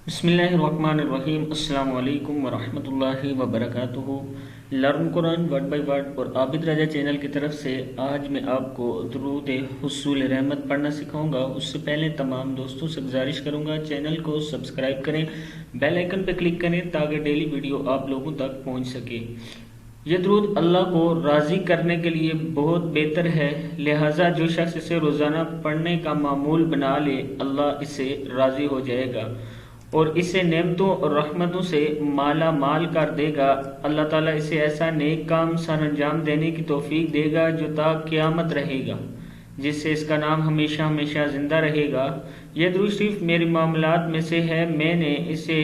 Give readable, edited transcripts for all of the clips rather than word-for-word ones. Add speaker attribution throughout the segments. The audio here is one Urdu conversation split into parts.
Speaker 1: بسم اللہ الرحمن الرحیم۔ السلام علیکم ورحمۃ اللہ وبرکاتہ۔ Learn Quran word by word اور عابد راجہ چینل کی طرف سے آج میں آپ کو درود حصول رحمت پڑھنا سکھاؤں گا۔ اس سے پہلے تمام دوستوں سے گزارش کروں گا چینل کو سبسکرائب کریں، بیل آئیکن پہ کلک کریں تاکہ ڈیلی ویڈیو آپ لوگوں تک پہنچ سکے۔ یہ درود اللہ کو راضی کرنے کے لیے بہت بہتر ہے، لہٰذا جو شخص اسے روزانہ پڑھنے کا معمول بنا لے اللہ اسے راضی ہو جائے گا اور اسے نعمتوں اور رحمتوں سے مالا مال کر دے گا۔ اللہ تعالیٰ اسے ایسا نیک کام سر انجام دینے کی توفیق دے گا جو تا قیامت رہے گا، جس سے اس کا نام ہمیشہ ہمیشہ زندہ رہے گا۔ یہ درود شریف میری معاملات میں سے ہے، میں نے اسے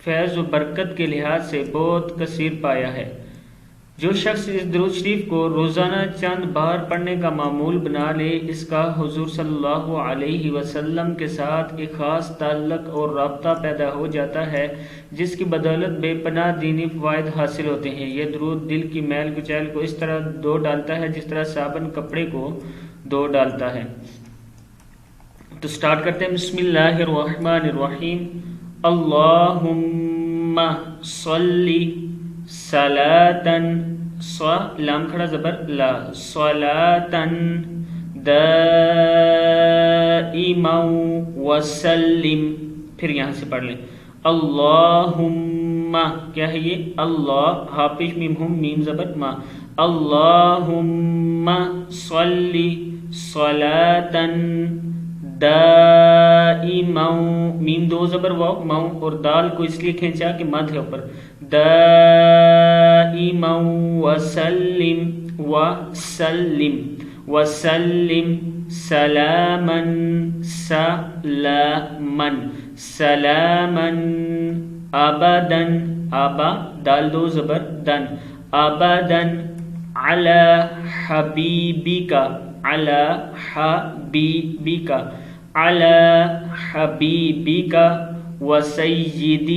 Speaker 1: فیض و برکت کے لحاظ سے بہت کثیر پایا ہے۔ جو شخص اس درود شریف کو روزانہ چند بار پڑھنے کا معمول بنا لے، اس کا حضور صلی اللہ علیہ وسلم کے ساتھ ایک خاص تعلق اور رابطہ پیدا ہو جاتا ہے، جس کی بدولت بے پناہ دینی فوائد حاصل ہوتے ہیں۔ یہ درود دل کی میل کچیل کو اس طرح دھو ڈالتا ہے جس طرح صابن کپڑے کو دھو ڈالتا ہے۔ تو سٹارٹ کرتے ہیں۔ بسم اللہ الرحمن الرحیم۔ اللہم صلی صلاتن، لام کھڑا زبر لا، صلاتن دائما وسلم، پھر یہاں سے پڑھ لیں اللہم، کیا ہے یہ اللہ، حافظ میم ہم میم زبر ما، اللہم صلی صلاتن دائما، میم دو زبر واو ماؤ، اور دال کو اس لیے کھینچا کہ مد ہے اوپر، دائما وسلم وسلم وسلم سلاما سلاما سلاما ابدا، ابا دال دو زبر دن، ابدا علی حبیبک، علی حبیبک، علی حبیبک وسید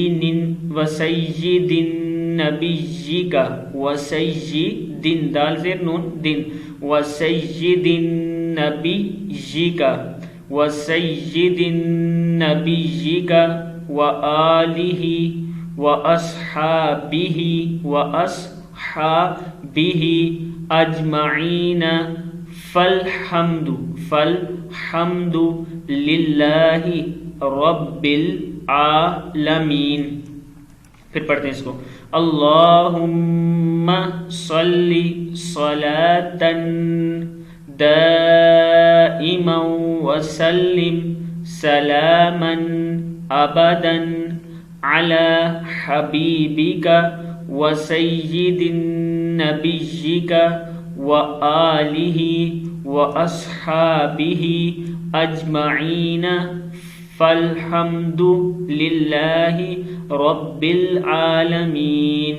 Speaker 1: نبیک، وسید دال زیر نون دن، وسید نبیک، وسید نبیک وآلہ واصحابہ واصحابہ اجمعین، فالحمد للہ رب العالمین۔ پھر پڑھتے ہیں اس کو، اللہم صلی صلاتن دائما وسلم سلاما ابدا علی حبیبک وسید نبیک وآلہ واصحابہ اجمعین، فالحمد للہ رب العالمین۔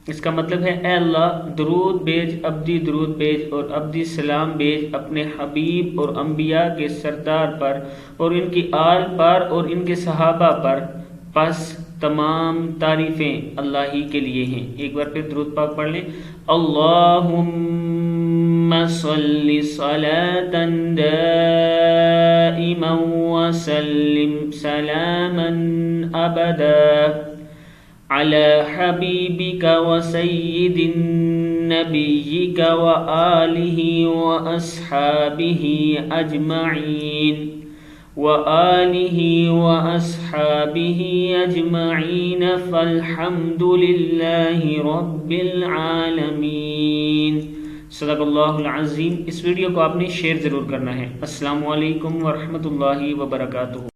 Speaker 1: اس کا مطلب ہے اے اللہ درود بھیج، ابدی درود بھیج اور ابدی سلام بھیج اپنے حبیب اور انبیاء کے سردار پر اور ان کی آل پر اور ان کے صحابہ پر، پس تمام تعریفیں اللہ ہی کے لیے ہیں۔ ایک بار پھر درود پاک پڑھ لیں، اللہم صلی صلاتا دائما وسلم سلاما ابدا علی حبیبک وسید نبیک وآلہ واصحابہ اجمعین، وآلہ واصحابہ اجمعین، فالحمد للہ رب العالمین۔ صدق اللہ العظیم۔ اس ویڈیو کو آپ نے شیئر ضرور کرنا ہے۔ السلام علیکم ورحمۃ اللہ وبرکاتہ۔